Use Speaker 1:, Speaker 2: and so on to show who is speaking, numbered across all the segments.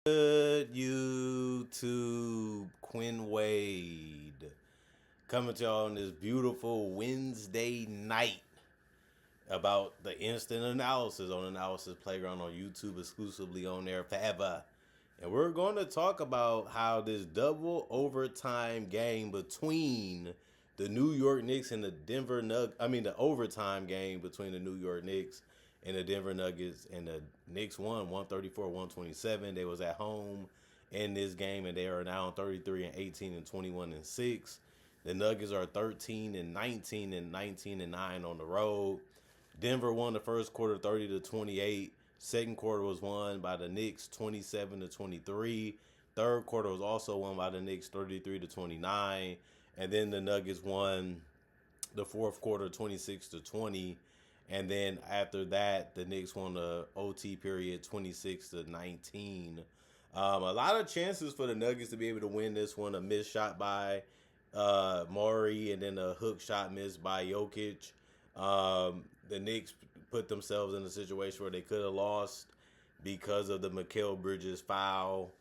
Speaker 1: Good YouTube, Quinn Wade coming to y'all on this beautiful Wednesday night about the instant analysis on Analysis Playground on YouTube, exclusively on there forever. And we're going to talk about how this double overtime game between the New York Knicks and the the overtime game between the New York Knicks and the Denver Nuggets, and the Knicks won 134-127. They was at home in this game, and they are now 33 and 18 and 21 and 6. The Nuggets are 13 and 19 and 19 and 9 on the road. Denver won the first quarter 30-28. Second quarter was won by the Knicks 27-23. Third quarter was also won by the Knicks 33-29. And then the Nuggets won the fourth quarter 26-20. And then after that, the Knicks won the OT period 26-19. A lot of chances for the Nuggets to be able to win this one. A missed shot by Maury, and then a hook shot missed by Jokic. The Knicks put themselves in a situation where they could have lost because of the Mikal Bridges foul.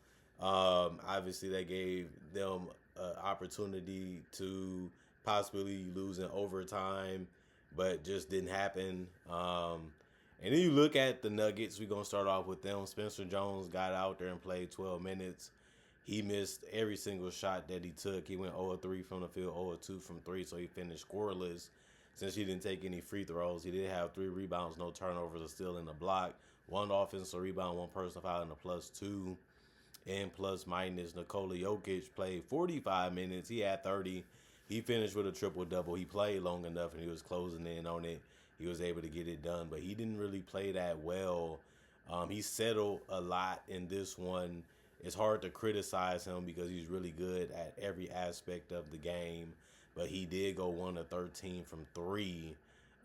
Speaker 1: Obviously, that gave them an opportunity to possibly lose in overtime, but just didn't happen. And then you look at the Nuggets. We're going to start off with them. Spencer Jones got out there and played 12 minutes. He missed every single shot that he took. He went 0-3 from the field, 0-2 from 3, so he finished scoreless. Since he didn't take any free throws, he did have 3 rebounds, no turnovers, or still in the block. 1 offensive rebound, 1 personal foul, and a +2. And plus minus, Nikola Jokic played 45 minutes. He had 30. He finished with a triple-double. He played long enough, and he was closing in on it. He was able to get it done, but he didn't really play that well. He settled a lot in this one. It's hard to criticize him because he's really good at every aspect of the game. But he did go 1-13 from 3,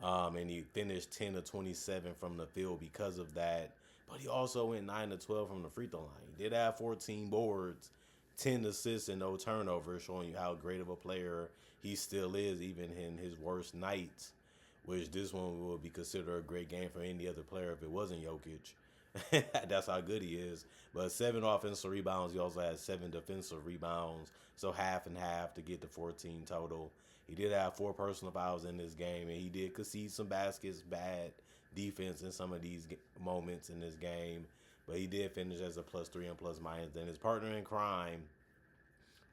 Speaker 1: and he finished 10-27 from the field because of that. But he also went 9-12 from the free throw line. He did have 14 boards, 10 assists, and no turnovers, showing you how great of a player he still is, even in his worst nights, which this one would be considered a great game for any other player if it wasn't Jokic. That's how good he is. But 7 offensive rebounds. He also had 7 defensive rebounds. So half and half to get to 14 total. He did have 4 personal fouls in this game, and he did concede some baskets, bad defense in some of these moments in this game. But he did finish as a +3 and plus minus. Then his partner in crime,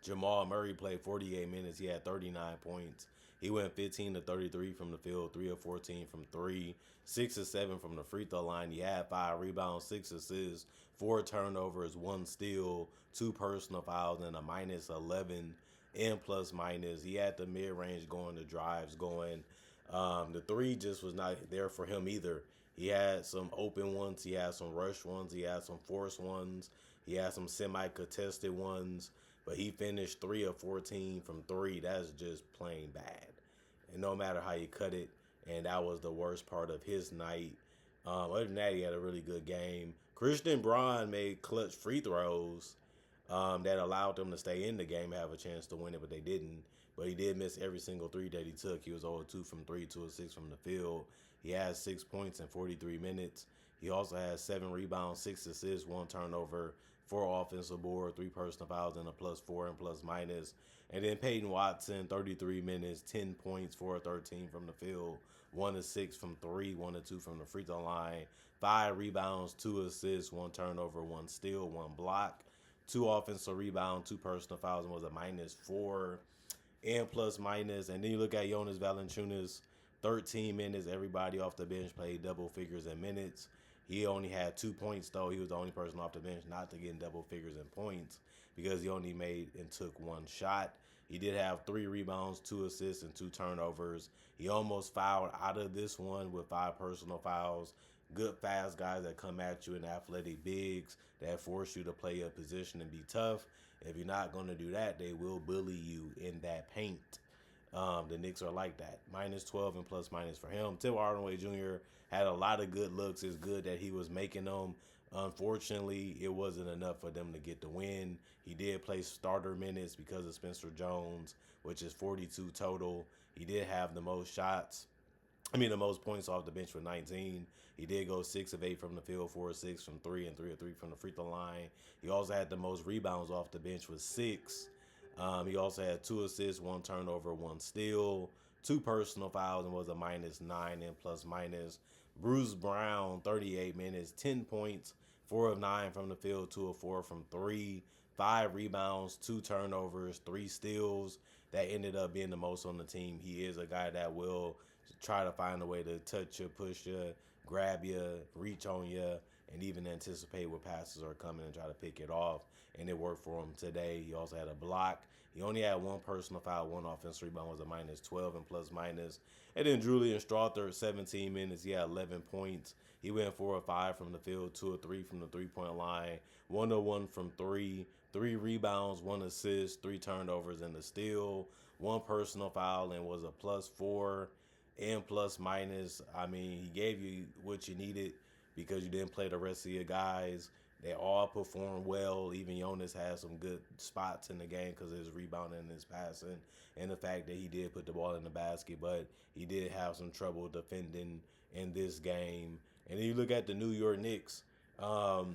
Speaker 1: Jamal Murray, played 48 minutes. He had 39 points. He went 15-33 from the field, 3-14 from 3, 6-7 from the free throw line. He had 5 rebounds, 6 assists, 4 turnovers, 1 steal, 2 personal fouls, and a -11 and plus minus. He had the mid-range going, the drives going. The 3 just was not there for him either. He had some open ones. He had some rush ones. He had some forced ones. He had some semi-contested ones. But he finished 3 of 14 from 3. That's just plain bad. And no matter how you cut it, and that was the worst part of his night. Other than that, he had a really good game. Christian Braun made clutch free throws that allowed them to stay in the game and have a chance to win it, but they didn't. But he did miss every single 3 that he took. He was 0-2 from 3, 2 of 6 from the field. He had 6 points in 43 minutes. He also had 7 rebounds, 6 assists, 1 turnover, 4 offensive board, 3 personal fouls, and a +4 and plus minus. And then Peyton Watson, 33 minutes, 10 points, 4-13 from the field, 1-6 from 3, 1-2 from the free throw line, 5 rebounds, 2 assists, 1 turnover, 1 steal, 1 block, 2 offensive rebounds, 2 personal fouls, and was a -4 and plus minus. And then you look at Jonas Valanciunas, 13 minutes. Everybody off the bench played double figures in minutes. He only had 2 points, though. He was the only person off the bench not to get in double figures in points because he only made and took 1 shot. He did have 3 rebounds, 2 assists, and 2 turnovers. He almost fouled out of this one with 5 personal fouls. Good, fast guys that come at you, and athletic bigs that force you to play a position and be tough. If you're not going to do that, they will bully you in that paint. The Knicks are like that. -12 and plus minus for him. Tim Hardaway Jr. had a lot of good looks. It's good that he was making them. Unfortunately, it wasn't enough for them to get the win. He did play starter minutes because of Spencer Jones, which is 42 total. He did have the most shots The most points off the bench with 19. He did go 6 of 8 from the field, 4 of 6 from three, and 3 of 3 from the free throw line. He also had the most rebounds off the bench with 6. He also had 2 assists, 1 turnover, 1 steal, 2 personal fouls, and was a -9 in plus minus. Bruce Brown, 38 minutes, 10 points, 4 of 9 from the field, 2 of 4 from three, 5 rebounds, 2 turnovers, 3 steals. That ended up being the most on the team. He is a guy that will try to find a way to touch you, push you, grab you, reach on you, and even anticipate what passes are coming and try to pick it off. And it worked for him today. He also had a block. He only had 1 personal foul, 1 offensive rebound, was a -12 in plus minus. And then Julian Strawther, 17 minutes. He had 11 points. He went 4 of 5 from the field, 2 of 3 from the 3 point line, 1 of 1 from three, 3 rebounds, 1 assist, 3 turnovers, and a steal, 1 personal foul, and was a +4 and plus minus. He gave you what you needed because you didn't play the rest of your guys. They all performed well. Even Jonas had some good spots in the game because of his rebounding and his passing and the fact that he did put the ball in the basket, but he did have some trouble defending in this game. And then you look at the New York Knicks. OG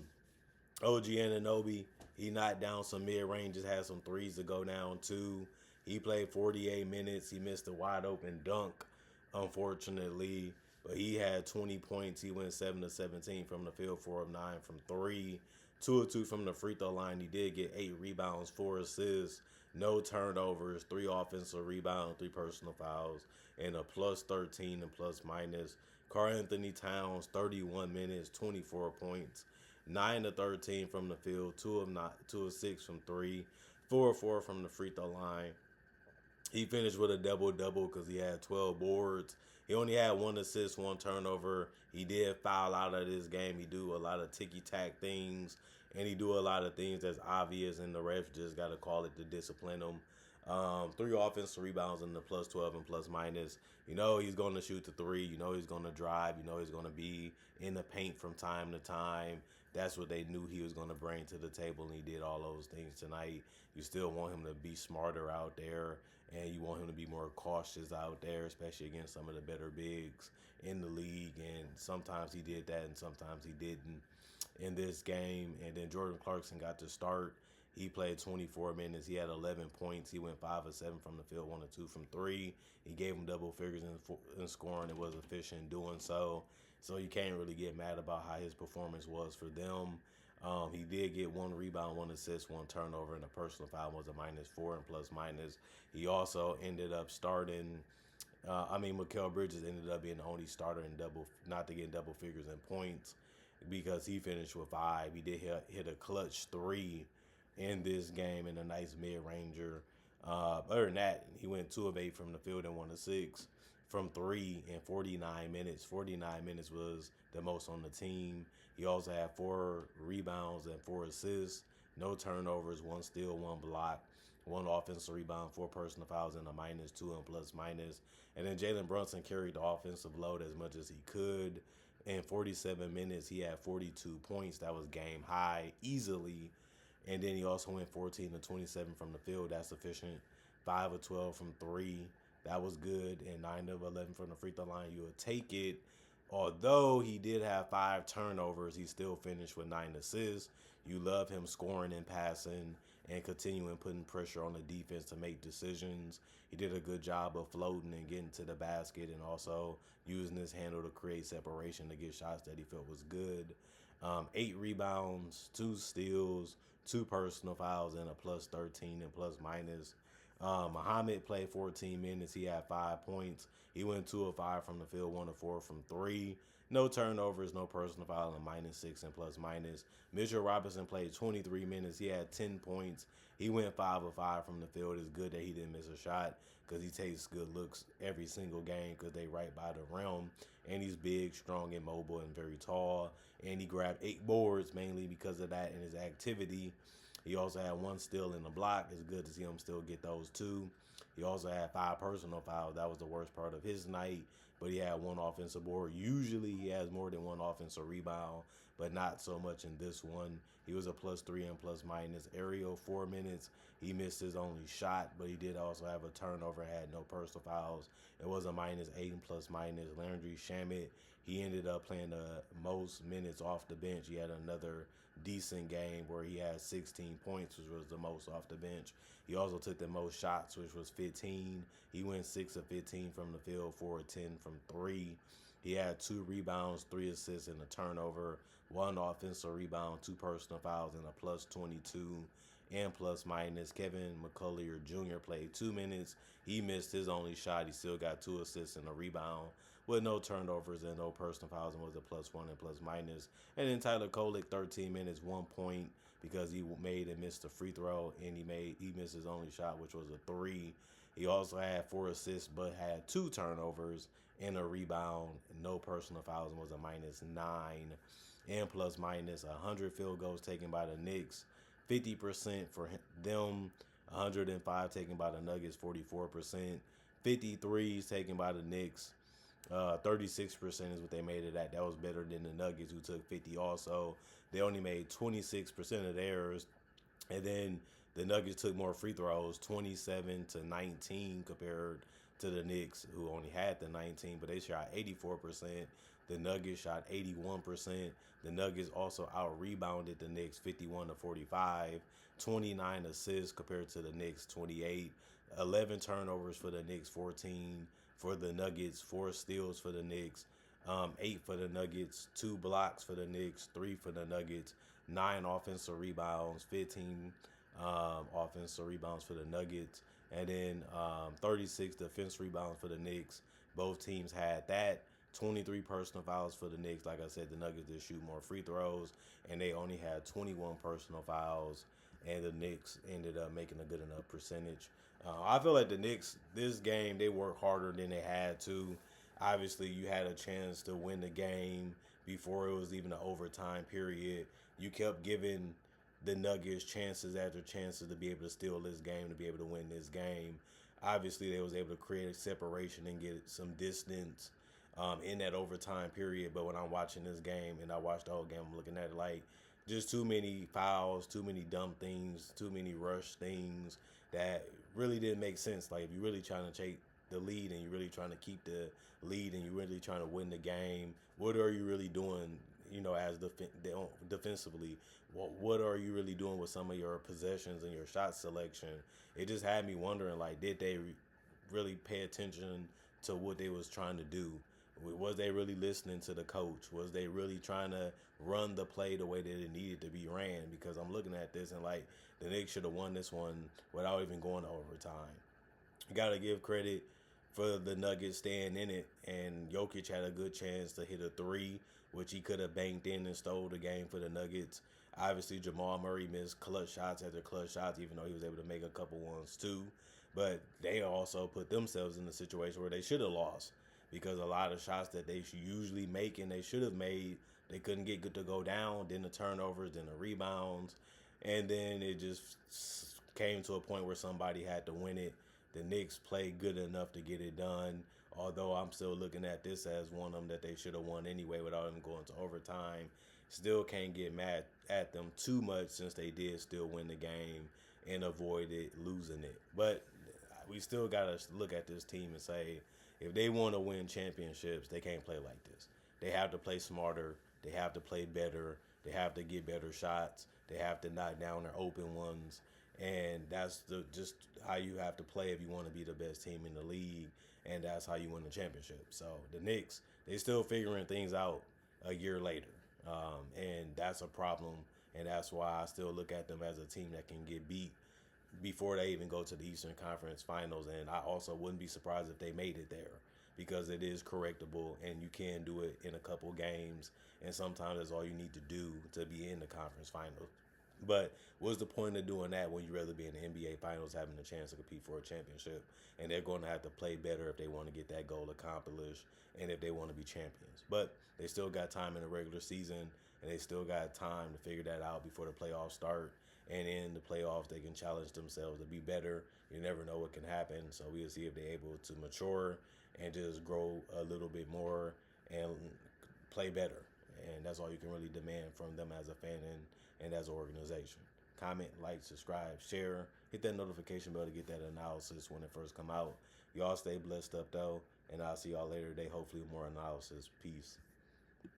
Speaker 1: Anunoby, he knocked down some mid ranges, had some threes to go down too. He played 48 minutes. He missed a wide open dunk, unfortunately, but he had 20 points. He went 7 of 17 from the field, 4 of 9 from three, 2 of 2 from the free throw line. He did get 8 rebounds, 4 assists, no turnovers, 3 offensive rebounds, 3 personal fouls, and a +13 and plus minus. Karl Anthony Towns, 31 minutes, 24 points, 9 of 13 from the field, 2 of 6 from three, 4 of 4 from the free throw line. He finished with a double-double because he had 12 boards. He only had 1 assist, 1 turnover. He did foul out of this game. He do a lot of ticky-tack things, and he do a lot of things that's obvious, and the refs just got to call it to discipline him. 3 offensive rebounds in the +12 and plus minus. You know he's going to shoot the three. You know he's going to drive. You know he's going to be in the paint from time to time. That's what they knew he was going to bring to the table, and he did all those things tonight. You still want him to be smarter out there, and you want him to be more cautious out there, especially against some of the better bigs in the league. And sometimes he did that, and sometimes he didn't in this game. And then Jordan Clarkson got to start. He played 24 minutes. He had 11 points. He went 5 of 7 from the field, 1 of 2 from three. He gave him double figures in scoring. It was efficient doing so. So you can't really get mad about how his performance was for them. He did get 1 rebound, 1 assist, 1 turnover, and a personal foul, was a -4 and plus minus. He also ended up starting. Mikal Bridges ended up being the only starter in not to get double figures in points because he finished with 5. He did hit a clutch 3 in this game in a nice mid-ranger. Other than that, he went 2 of 8 from the field and 1 of 6 from three in 49 minutes. 49 minutes was the most on the team. He also had 4 rebounds and 4 assists, no turnovers, 1 steal, 1 block, 1 offensive rebound, 4 personal fouls, and a -2 and plus minus. And then Jalen Brunson carried the offensive load as much as he could. In 47 minutes, he had 42 points. That was game high easily. And then he also went 14 of 27 from the field. That's sufficient. 5 of 12 from three. That was good. And 9 of 11 from the free throw line. You would take it. Although he did have 5 turnovers, he still finished with 9 assists. You love him scoring and passing and continuing putting pressure on the defense to make decisions. He did a good job of floating and getting to the basket and also using his handle to create separation to get shots that he felt was good. 8 rebounds, 2 steals, 2 personal fouls, and a +13 and plus minus. Muhammad played 14 minutes. He had 5 points. He went 2 of 5 from the field, 1 of 4 from three. No turnovers, no personal foul, and -6 and plus minus. Mitchell Robinson played 23 minutes. He had 10 points. He went 5 of 5 from the field. It's good that he didn't miss a shot because he takes good looks every single game because they right by the rim. And he's big, strong, and mobile, and very tall. And he grabbed 8 boards mainly because of that and his activity. He also had 1 steal in the block. It's good to see him still get those 2. He also had 5 personal fouls. That was the worst part of his night, but he had 1 offensive board. Usually he has more than 1 offensive rebound, but not so much in this one. He was a +3 and plus minus. Ariel, 4 minutes. He missed his only shot, but he did also have a turnover, had no personal fouls. It was a -8 and plus minus. Landry Shamet, he ended up playing the most minutes off the bench. He had another decent game where he had 16 points, which was the most off the bench. He also took the most shots, which was 15. He went 6 of 15 from the field, 4 of 10 from three. He had 2 rebounds, 3 assists, and a turnover, 1 offensive rebound, 2 personal fouls, and a +22 and plus minus. Kevin McCullier Jr. played 2 minutes. He missed his only shot. He still got 2 assists and a rebound with no turnovers and no personal fouls and was a +1 and plus minus. And then Tyler Kolek, 13 minutes, 1 point because he made and missed a free throw, and he missed his only shot, which was a three. He also had 4 assists but had 2 turnovers and a rebound, no personal fouls, and was a -9 and plus minus. 100 field goals taken by the Knicks, 50% for them. 105 taken by the Nuggets, 44%. 53s taken by the Knicks, 36% is what they made it at. That was better than the Nuggets, who took 50 also. They only made 26% of theirs. And then the Nuggets took more free throws, 27 to 19 compared to the Knicks, who only had the 19, but they shot 84%. The Nuggets shot 81%. The Nuggets also out-rebounded the Knicks 51 to 45, 29 assists compared to the Knicks 28, 11 turnovers for the Knicks, 14 for the Nuggets, 4 steals for the Knicks, 8 for the Nuggets, 2 blocks for the Knicks, 3 for the Nuggets, 9 offensive rebounds, 15 offensive rebounds for the Nuggets, and then 36 defense rebounds for the Knicks. Both teams had that. 23 personal fouls for the Knicks. Like I said, the Nuggets did shoot more free throws, and they only had 21 personal fouls, and the Knicks ended up making a good enough percentage. I feel like the Knicks, this game, they worked harder than they had to. Obviously, you had a chance to win the game before it was even an overtime period. You kept giving the Nuggets chances after chances to be able to steal this game, to be able to win this game. Obviously, they was able to create a separation and get some distance in that overtime period. But when I'm watching this game, and I watched the whole game, I'm looking at it like just too many fouls, too many dumb things, too many rush things that really didn't make sense. Like, if you're really trying to take the lead and you're really trying to keep the lead and you're really trying to win the game, what are you really doing, as defensively? What are you really doing with some of your possessions and your shot selection? It just had me wondering, like, did they really pay attention to what they was trying to do? Was they really listening to the coach? Was they really trying to run the play the way that it needed to be ran? Because I'm looking at this and, like, the Knicks should have won this one without even going to overtime. You got to give credit for the Nuggets staying in it, and Jokic had a good chance to hit a three, which he could have banked in and stole the game for the Nuggets. Obviously, Jamal Murray missed clutch shots after clutch shots, even though he was able to make a couple ones too. But they also put themselves in a situation where they should have lost, because a lot of shots that they usually make and they should have made, they couldn't get good to go down. Then the turnovers, then the rebounds, and then it just came to a point where somebody had to win it. The Knicks played good enough to get it done, although I'm still looking at this as one of them that they should have won anyway without even going to overtime. Still can't get mad at them too much, since they did still win the game and avoided losing it. But we still got to look at this team and say, if they want to win championships, they can't play like this. They have to play smarter. They have to play better. They have to get better shots. They have to knock down their open ones. And that's just how you have to play if you want to be the best team in the league. And that's how you win the championship. So the Knicks, they still figuring things out a year later. And that's a problem. And that's why I still look at them as a team that can get beat before they even go to the Eastern Conference Finals. And I also wouldn't be surprised if they made it there, because it is correctable and you can do it in a couple games. And sometimes that's all you need to do to be in the conference finals. But what's the point of doing that when you'd rather be in the NBA Finals, having a chance to compete for a championship? And they're going to have to play better if they want to get that goal accomplished and if they want to be champions. But they still got time in the regular season, and they still got time to figure that out before the playoffs start. And in the playoffs, they can challenge themselves to be better. You never know what can happen. So we'll see if they're able to mature and just grow a little bit more and play better. And that's all you can really demand from them as a fan and as an organization. Comment, like, subscribe, share, hit that notification bell to get that analysis when it first come out. Y'all stay blessed up though, and I'll see y'all later today. Hopefully more analysis. Peace.